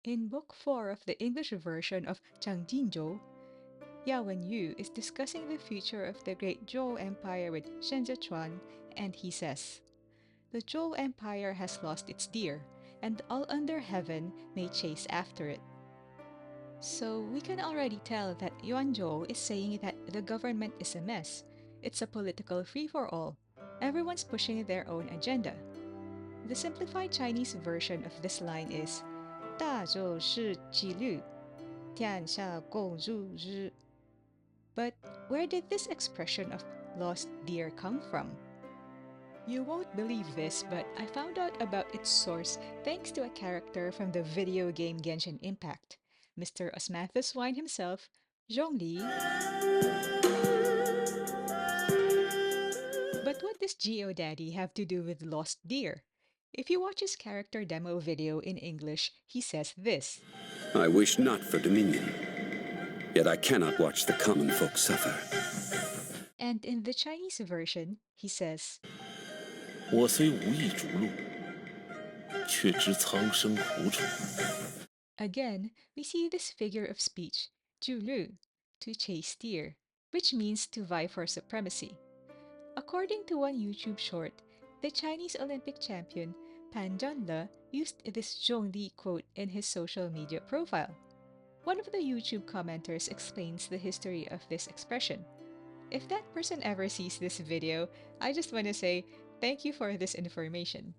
In Book 4 of the English version of Zhou, Wenyu is discussing the future of the great Zhou Empire with Shen Zhechuan, and he says, "The Zhou Empire has lost its deer, and all under heaven may chase after it." So we can already tell that Yuanzhou is saying that the government is a mess. It's a political free-for-all. Everyone's pushing their own agenda. The simplified Chinese version of this line is 大周是纪律，天下共入日. But where did this expression of lost deer come from? You won't believe this, but I found out about its source thanks to a character from the video game Genshin Impact, Mr. Osmanthus Wine himself, Zhongli. But what does GeoDaddy have to do with lost deer? If you watch his character demo video in English, he says this. I wish not for dominion, yet I cannot watch the common folk suffer. And in the Chinese version, he says, 我虽无意逐鹿，却知苍生苦楚。 Again, we see this figure of speech, 逐鹿, to chase deer, which means to vie for supremacy. According to one YouTube short, the Chinese Olympic champion Pan Zhanle used this Zhongli quote in his social media profile. One of the YouTube commenters explains the history of this expression. If that person ever sees this video, I just want to say thank you for this information.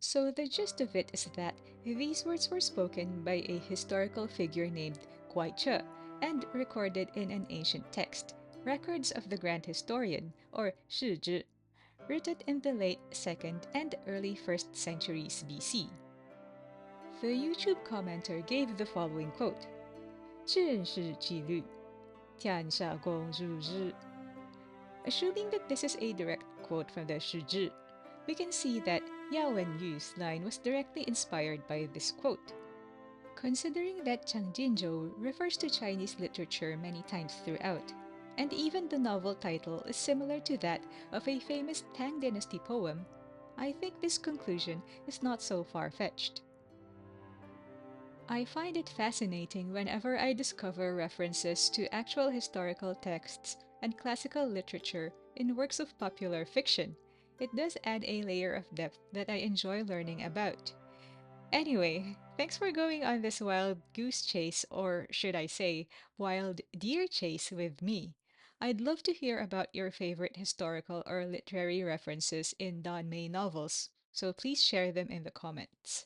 So the gist of it is that these words were spoken by a historical figure named Guai Che and recorded in an ancient text, Records of the Grand Historian, or Shizhi, written in the late 2nd and early 1st centuries BC. The YouTube commenter gave the following quote, 治是纪律，天下共入日. Assuming that this is a direct quote from the Shizhi, we can see that Yao Wenyu's line was directly inspired by this quote. Considering that Changjinzhou refers to Chinese literature many times throughout, and even the novel title is similar to that of a famous Tang Dynasty poem, I think this conclusion is not so far-fetched. I find it fascinating whenever I discover references to actual historical texts and classical literature in works of popular fiction. It does add a layer of depth that I enjoy learning about. Anyway, thanks for going on this wild goose chase, or should I say, wild deer chase with me. I'd love to hear about your favorite historical or literary references in Don May novels, so please share them in the comments.